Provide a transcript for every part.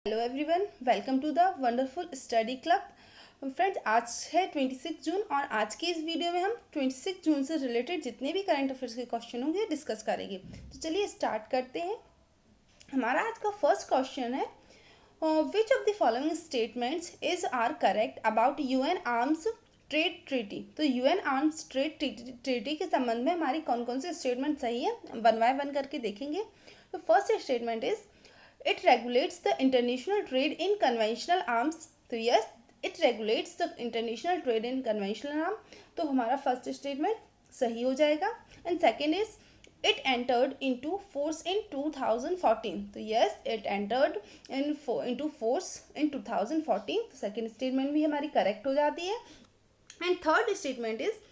Hello everyone, welcome to the wonderful study club. Friends, आज है 26 जून और आज की इस वीडियो में हम 26 जून से रिलेटेड जितने भी करंट अफेयर्स के क्वेश्चन होंगे डिस्कस करेंगे। तो चलिए स्टार्ट करते हैं। हमारा आज का फर्स्ट क्वेश्चन है, which of the following statements is are correct about UN arms trade treaty. तो यूएन आर्म्स ट्रेड ट्रीटी के संबंध में हमारी कौन कौन से स्टेटमेंट सही है, वन बाय वन करके देखेंगे। तो first statement is it regulates the international trade in conventional arms। तो yes, it regulates the international trade in conventional arms। तो हमारा फर्स्ट स्टेटमेंट सही हो जाएगा। And second is it entered into force in 2014। तो yes, it entered into force in 2014। तो second statement भी हमारी करेक्ट हो जाती है। And third statement is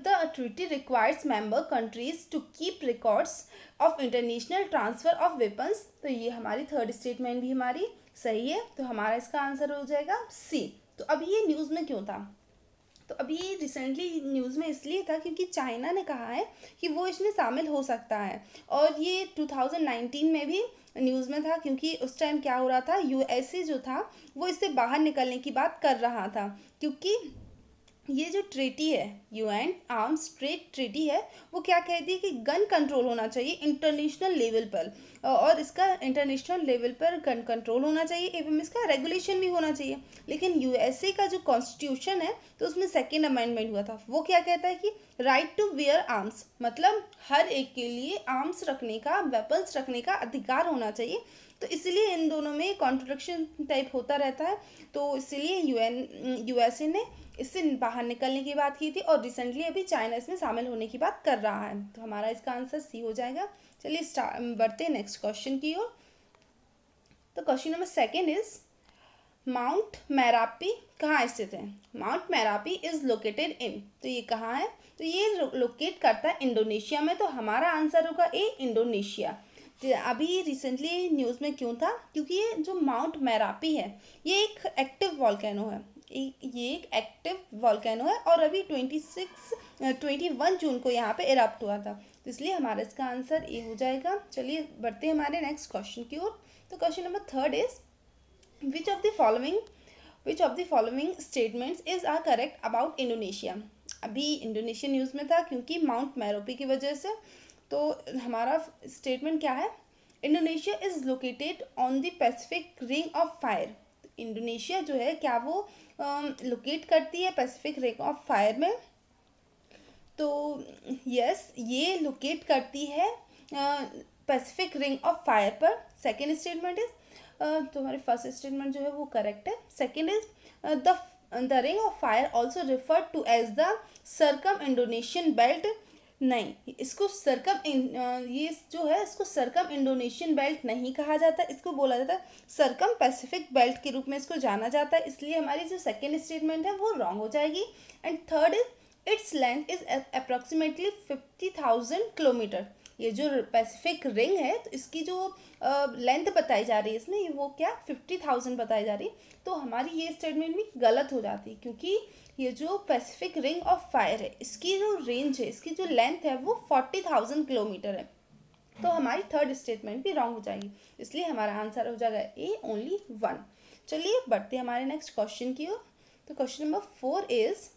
the treaty requires member countries to keep records of international transfer of weapons। तो ये हमारी थर्ड स्टेटमेंट भी हमारी सही है। तो हमारा इसका आंसर हो जाएगा सी। तो अभी ये न्यूज़ में क्यों था? तो अभी रिसेंटली न्यूज़ में इसलिए था क्योंकि चाइना ने कहा है कि वो इसमें शामिल हो सकता है। और ये 2019 में भी न्यूज़ में था क्योंकि उस टाइम क्या हो रहा था, यूएसए जो था वो इससे बाहर निकलने की बात कर रहा था। क्योंकि ये जो ट्रीटी है, यूएन आर्म्स ट्रेड ट्रीटी है, वो क्या कहती है कि गन कंट्रोल होना चाहिए इंटरनेशनल लेवल पर, और इसका इंटरनेशनल लेवल पर गन कंट्रोल होना चाहिए एवं इसका रेगुलेशन भी होना चाहिए। लेकिन यूएसए का जो कॉन्स्टिट्यूशन है तो उसमें सेकेंड अमेंडमेंट हुआ था, वो क्या कहता है कि राइट टू वेयर आर्म्स, मतलब हर एक के लिए आर्म्स रखने का, वेपन्स रखने का अधिकार होना चाहिए। तो इसलिए इन दोनों में कॉन्ट्रडिक्शन टाइप होता रहता है। तो इसलिए यूएसए ने इससे बाहर निकलने की बात की थी और रिसेंटली अभी चाइना इसमें शामिल होने की बात कर रहा है। तो हमारा इसका आंसर सी हो जाएगा। चलिए बढ़ते हैं नेक्स्ट क्वेश्चन की ओर। तो question number second is, mount Merapi कहाँ स्थित है? Mount Merapi is located in. तो ये कहाँ है? तो ये लोकेट करता है इंडोनेशिया में। तो हमारा आंसर होगा ए, इंडोनेशिया। अभी रिसेंटली न्यूज़ में क्यों था? क्योंकि ये जो माउंट मैरापी है ये एक एक्टिव वॉल्केनो है। ये एक एक्टिव वॉल्केनो है और अभी 21 जून को यहाँ पे इरप्ट हुआ था। तो इसलिए हमारा इसका आंसर ए हो जाएगा। चलिए बढ़ते हैं हमारे नेक्स्ट क्वेश्चन की ओर। तो question number third is, which of the following statements is are correct about Indonesia. अभी इंडोनेशिया न्यूज़ में था क्योंकि माउंट मैरोपी की वजह से। तो हमारा स्टेटमेंट क्या है? Indonesia is located on the Pacific ring of fire. Indonesia जो है क्या वो लोकेट करती है पैसिफिक रिंग ऑफ फायर में। तो यस, ये लोकेट करती है पैसिफिक रिंग ऑफ फायर पर। सेकेंड स्टेटमेंट इज, तो हमारी फर्स्ट स्टेटमेंट जो है वो करेक्ट है। Second is, the ring of fire also refer to as the circum Indonesian belt. नहीं, इसको ये जो है इसको सर्कम इंडोनेशियन बेल्ट नहीं कहा जाता, इसको बोला जाता है सर्कम पैसिफिक बेल्ट के रूप में इसको जाना जाता है। इसलिए हमारी जो सेकेंड स्टेटमेंट है वो रॉन्ग हो जाएगी। And third is, its length is approximately 50,000 kilometre. ये जो पैसिफिक रिंग है तो इसकी जो लेंथ बताई जा रही है इसमें, ये वो क्या 50,000 बताई जा रही है। तो हमारी ये स्टेटमेंट भी गलत हो जाती है क्योंकि ये जो पैसिफिक रिंग ऑफ फायर है इसकी जो रेंज है, इसकी जो लेंथ है वो 40,000 किलोमीटर है। तो हमारी थर्ड स्टेटमेंट भी रॉन्ग हो जाएगी। इसलिए हमारा आंसर हो जाएगा ए, ओनली वन। चलिए बढ़ते हैं हमारे नेक्स्ट क्वेश्चन की ओर। तो question number 4 is,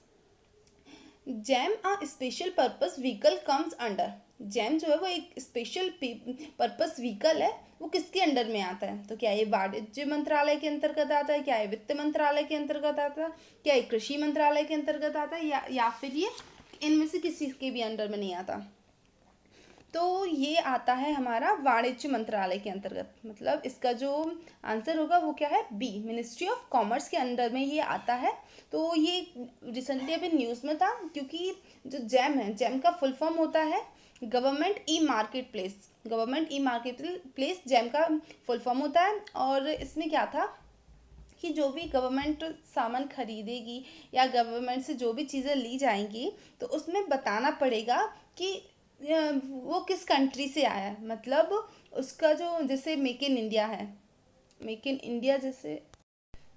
JAM a special purpose vehicle comes under. JAM जो है वो एक स्पेशल पर्पस व्हीकल है, वो किसके अंडर में आता है? तो क्या ये वाणिज्य मंत्रालय के अंतर्गत आता है, क्या ये वित्त मंत्रालय के अंतर्गत आता है, क्या ये कृषि मंत्रालय के अंतर्गत आता है, या फिर ये इनमें से किसी के भी अंडर में नहीं आता? तो ये आता है हमारा वाणिज्य मंत्रालय के अंतर्गत। मतलब इसका जो आंसर होगा वो क्या है? बी, मिनिस्ट्री ऑफ कॉमर्स के अंडर में ये आता है। तो ये रिसेंटली अभी न्यूज़ में था क्योंकि जो जैम है, जैम का फुल फॉर्म होता है government e market place. Government e market place jam का फुल फॉर्म होता है। और इसमें क्या था कि जो भी गवर्नमेंट सामान खरीदेगी या गवर्नमेंट से जो भी चीज़ें ली जाएंगी तो उसमें बताना पड़ेगा कि वो किस कंट्री से आया है। मतलब उसका जो, जैसे मेक इन इंडिया है, मेक इन इंडिया जैसे,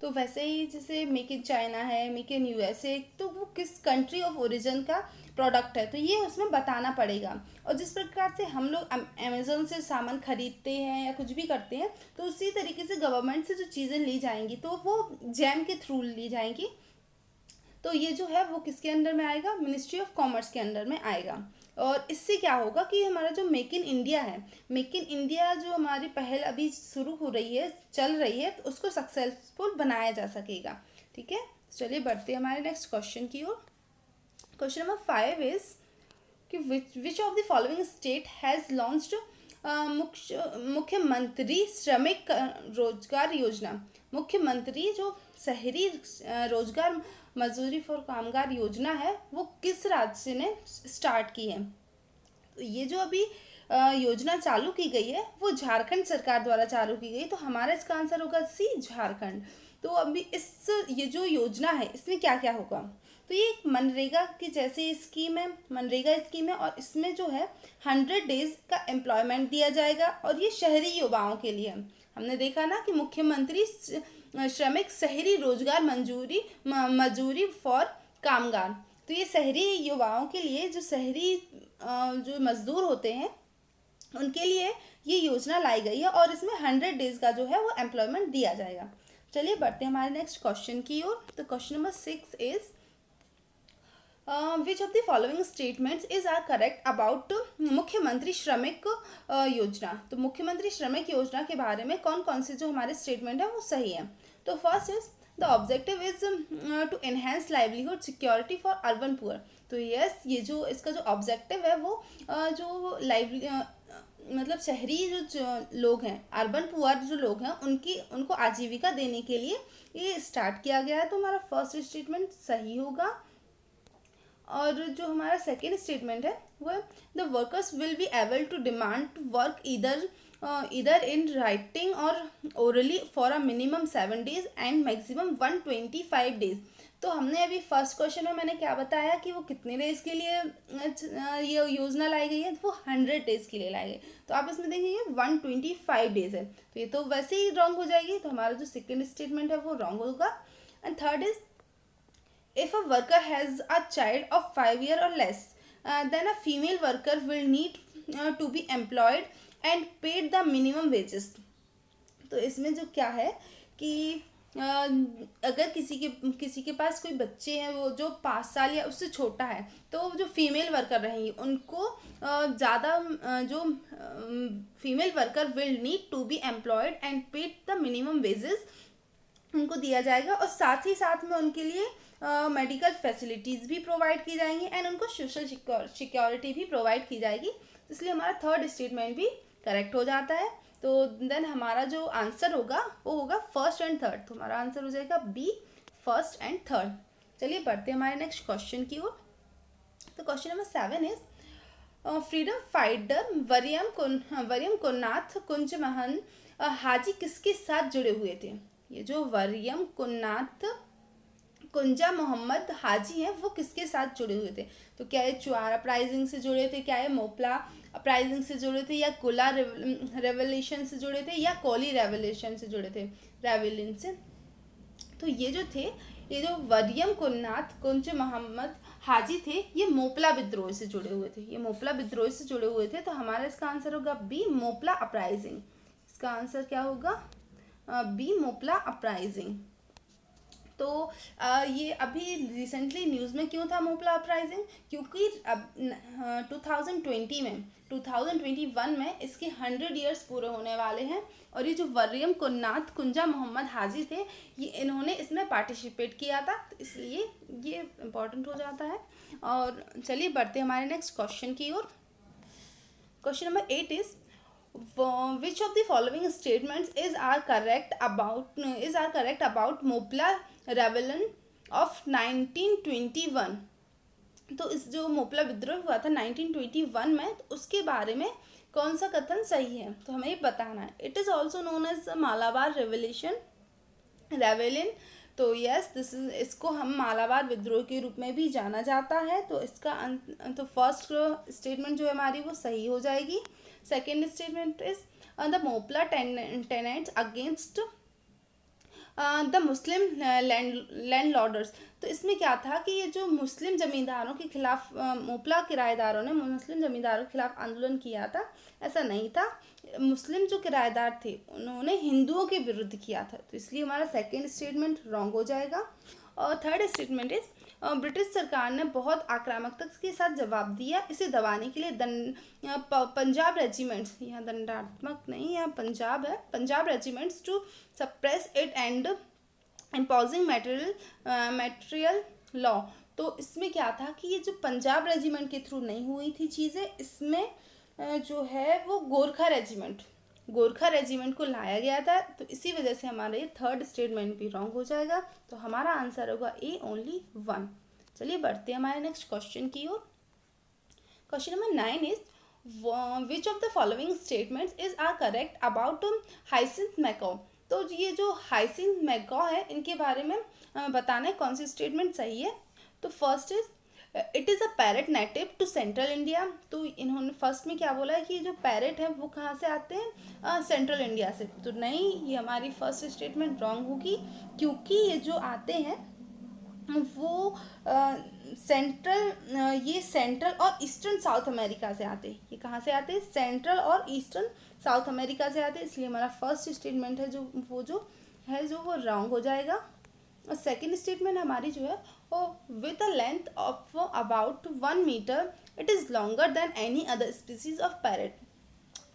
तो वैसे ही जैसे मेक इन चाइना है, मेक इन यूएसए, तो वो किस कंट्री ऑफ ओरिजिन का प्रोडक्ट है, तो ये उसमें बताना पड़ेगा। और जिस प्रकार से हम लोग अमेज़ोन से सामान खरीदते हैं या कुछ भी करते हैं, तो उसी तरीके से गवर्नमेंट से जो चीज़ें ली जाएंगी तो वो जैम के थ्रू ली जाएंगी। तो ये जो है वो किसके अंडर में आएगा, मिनिस्ट्री ऑफ कॉमर्स के अंडर में आएगा। और इससे क्या होगा कि हमारा जो मेक इन इंडिया है, मेक इन इंडिया जो हमारी पहल अभी शुरू हो रही है, चल रही है, तो उसको सक्सेसफुल बनाया जा सकेगा। ठीक है, चलिए बढ़ते हैं हमारे नेक्स्ट क्वेश्चन की ओर। क्वेश्चन नंबर 5 इज कि विच of the following state has launched मुख्यमंत्री श्रमिक रोजगार योजना। मुख्यमंत्री जो शहरी रोजगार मजदूरी फॉर कामगार योजना है वो किस राज्य ने स्टार्ट की है। तो ये जो अभी योजना चालू की गई है वो झारखंड सरकार द्वारा चालू की गई, तो हमारा इसका आंसर होगा सी, झारखंड। तो अभी ये जो योजना है इसमें क्या क्या होगा, तो ये एक मनरेगा की जैसे स्कीम है, मनरेगा स्कीम है, और इसमें जो है 100 डेज का एम्प्लॉयमेंट दिया जाएगा, और ये शहरी युवाओं के लिए। हमने देखा ना कि मुख्यमंत्री श्रमिक शहरी रोजगार मजदूरी फॉर कामगार, तो ये शहरी युवाओं के लिए, जो शहरी जो मजदूर होते हैं उनके लिए ये योजना लाई गई है, और इसमें 100 डेज का जो है वो एम्प्लॉयमेंट दिया जाएगा। चलिए बढ़ते हैं हमारे नेक्स्ट क्वेश्चन की ओर। तो question number 6 is which of the following statements is are correct about Mukhyamantri Shramik योजना। तो मुख्यमंत्री श्रमिक योजना के बारे में कौन कौन से जो हमारे स्टेटमेंट है वो सही है। तो first is the objective is to enhance livelihood security for urban poor. तो यस, ये जो इसका जो ऑब्जेक्टिव है वो जो मतलब शहरी जो लोग हैं, अर्बन पुअर जो लोग हैं, उनको आजीविका देने के लिए ये स्टार्ट किया गया है। तो हमारा फर्स्ट स्टेटमेंट सही होगा। और जो हमारा सेकेंड स्टेटमेंट है वो the workers will be able to demand to work either in writing और orally for a minimum 7 days and maximum 125 days। तो हमने अभी फर्स्ट क्वेश्चन में मैंने क्या बताया कि वो कितने डेज के लिए ये योजना लाई गई है, तो वो 100 डेज के लिए लाई गई। तो आप इसमें देखेंगे 125 डेज है, तो ये तो वैसे ही रॉन्ग हो जाएगी। तो हमारा जो सेकेंड स्टेटमेंट है वो रॉन्ग होगा। And third is if a worker has a child of 5 years or less, then a female worker will need to be employed and paid the minimum wages। तो इसमें जो क्या है कि अगर किसी के पास कोई बच्चे हैं वो जो 5 साल या उससे छोटा है, तो जो फीमेल वर्कर रहेंगी उनको ज़्यादा जो female worker will need to be employed and paid the minimum wages उनको दिया जाएगा, और साथ ही साथ में उनके लिए मेडिकल फैसिलिटीज़ भी प्रोवाइड की जाएंगी एंड उनको सोशल सिक्योरिटी भी प्रोवाइड की जाएगी। तो इसलिए हमारा थर्ड स्टेटमेंट भी करेक्ट हो जाता है। तो देन हमारा जो आंसर होगा वो होगा फर्स्ट एंड थर्ड। तो हमारा आंसर हो जाएगा बी, फर्स्ट एंड थर्ड। चलिए बढ़ते हैं हमारे नेक्स्ट क्वेश्चन की ओर। तो question number 7 is freedom fighter Variyam Kunnath Kunjahammed Haji किसके साथ जुड़े हुए थे। ये जो वरियम कुन्नाथ कुंजा मोहम्मद हाजी हैं वो किसके साथ जुड़े हुए थे। तो क्या ये चुआर अपराइजिंग से जुड़े थे, क्या ये मोपला अपराइजिंग से जुड़े थे, या कुला रेवोल्यूशन से जुड़े थे, या कोली रेवोल्यूशन से जुड़े थे, रेवोल्यूशन से। तो ये जो थे, ये जो वरियम कुन्नाथ कुंज मोहम्मद हाजी थे, ये मोपला विद्रोह से जुड़े हुए थे, ये मोपला विद्रोह से जुड़े हुए थे। तो हमारा इसका आंसर होगा बी, मोपला अपराइजिंग। इसका आंसर क्या होगा, बी, मोपला अपराइजिंग। तो ये अभी रिसेंटली न्यूज़ में क्यों था मोपला अपराइजिंग, क्योंकि अब 2021 में इसके 100 ईयर्स पूरे होने वाले हैं, और ये जो वरियम कुन्नाथ कुंजा मोहम्मद हाजी थे ये इन्होंने इसमें पार्टिसिपेट किया था, तो इसलिए ये इम्पोर्टेंट हो जाता है। और चलिए बढ़ते हैं हमारे नेक्स्ट क्वेश्चन की ओर। Question number 8 is which of the following statements is are correct about Moplah rebellion of 1921। तो इस जो मोपला विद्रोह हुआ था 1921 में, तो उसके बारे में कौन सा कथन सही है, तो हमें ये बताना है। It is also known as Malabar rebellion. तो यस, इसको हम मालाबार विद्रोह के रूप में भी जाना जाता है। तो इसका तो फर्स्ट स्टेटमेंट जो है हमारी वो सही हो जाएगी। Second statement is the Moplah tenants against the Muslim landlords. तो इसमें क्या था कि ये जो मुस्लिम ज़मींदारों के खिलाफ मुपला किराएदारों ने मुस्लिम ज़मींदारों के खिलाफ आंदोलन किया था, ऐसा नहीं था। मुस्लिम जो किराएदार थे उन्होंने हिंदुओं के विरुद्ध किया था, तो इसलिए हमारा सेकेंड स्टेटमेंट रॉन्ग हो जाएगा। और थर्ड स्टेटमेंट इज ब्रिटिश सरकार ने बहुत आक्रामकता के साथ जवाब दिया इसे दबाने के लिए पंजाब रेजिमेंट्स, यहाँ दंडात्मक नहीं, यहाँ पंजाब है, Punjab regiments to suppress it and imposing martial law. तो इसमें क्या था कि ये जो पंजाब रेजिमेंट के थ्रू नहीं हुई थी चीज़ें, इसमें जो है वो गोरखा रेजिमेंट को लाया गया था, तो इसी वजह से हमारा ये थर्ड स्टेटमेंट भी रॉन्ग हो जाएगा। तो हमारा आंसर होगा ए ओनली 1। चलिए बढ़ते हैं हमारे नेक्स्ट क्वेश्चन की ओर। Question number 9 is which of the following statements is are correct about hyacinth macaw. तो ये जो हाइसिंथ मैकाओ है इनके बारे में बताना है कौन सी स्टेटमेंट सही है। तो first is it is a parrot native to central India. तो इन्होंने फर्स्ट में क्या बोला है कि जो पैरेट है वो कहाँ से आते हैं, सेंट्रल इंडिया से। तो नहीं, ये हमारी फर्स्ट स्टेटमेंट रॉन्ग होगी, क्योंकि ये जो आते हैं वो ये सेंट्रल और ईस्टर्न साउथ अमेरिका से आते हैं। ये कहाँ से आते हैं, सेंट्रल और ईस्टर्न साउथ अमेरिका से आते हैं, इसलिए हमारा फर्स्ट स्टेटमेंट है वो रॉन्ग हो जाएगा। और सेकेंड स्टेटमेंट हमारी जो है वो with a length of about 1 metre it is longer than any other species of parrot.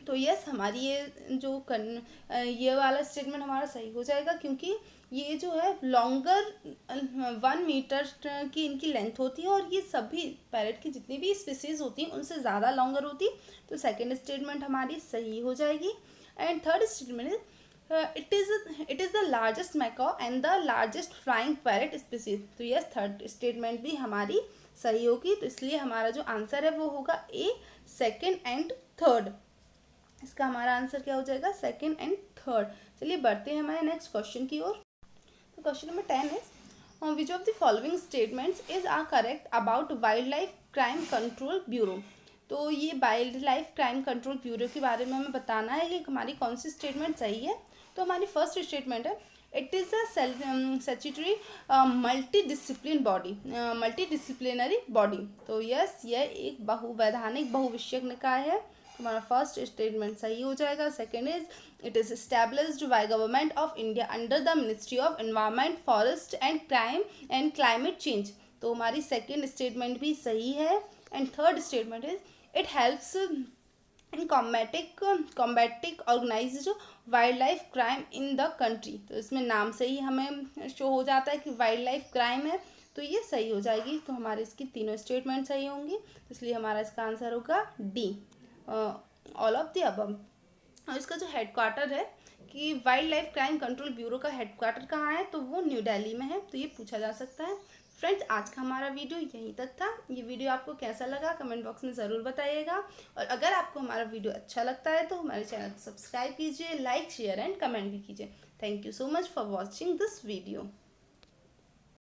तो यस, हमारी ये वाला स्टेटमेंट हमारा सही हो जाएगा, क्योंकि ये जो है लॉन्गर 1 मीटर की इनकी लेंथ होती है, और ये सभी पैरेट की जितनी भी स्पीसीज होती हैं उनसे ज़्यादा लॉन्गर होती है। तो सेकेंड स्टेटमेंट हमारी सही हो जाएगी। And third statement is it is the largest macaw and the largest flying parrot species। तो यस, थर्ड स्टेटमेंट भी हमारी सही होगी, तो इसलिए हमारा जो आंसर है वो होगा ए, सेकेंड एंड थर्ड। इसका हमारा आंसर क्या हो जाएगा, सेकेंड एंड थर्ड। चलिए बढ़ते हैं हमारे नेक्स्ट क्वेश्चन की ओर। तो question number 10 is which of the following statements is are correct about wild life crime control bureau. तो ये wild life crime control bureau के बारे में हमें बताना है कि हमारी कौन सी स्टेटमेंट सही है। तो हमारी फर्स्ट स्टेटमेंट है it is a statutory multidisciplinary body. तो यस, यह एक बहुवैधानिक बहुविषयक निकाय है, तो हमारा फर्स्ट स्टेटमेंट सही हो जाएगा। Second is it is established by government of India under the ministry of environment forest and climate change. तो हमारी सेकेंड स्टेटमेंट भी सही है। And third statement is it helps in combating organised wild life crime in the country. तो इसमें नाम से ही हमें शो हो जाता है कि वाइल्ड लाइफ क्राइम है, तो ये सही हो जाएगी। तो हमारे इसकी तीनों स्टेटमेंट सही होंगी, इसलिए हमारा इसका आंसर होगा D, all of the above. और इसका जो हेडक्वार्टर है कि wild life crime control bureau का हेडक्वार्टर कहाँ है, तो वो न्यू दिल्ली में है, तो ये पूछा जा सकता है। फ्रेंड्स, आज का हमारा वीडियो यहीं तक था। ये वीडियो आपको कैसा लगा कमेंट बॉक्स में ज़रूर बताइएगा, और अगर आपको हमारा वीडियो अच्छा लगता है तो हमारे चैनल को सब्सक्राइब कीजिए, लाइक शेयर एंड कमेंट भी कीजिए। Thank you so much for watching this video.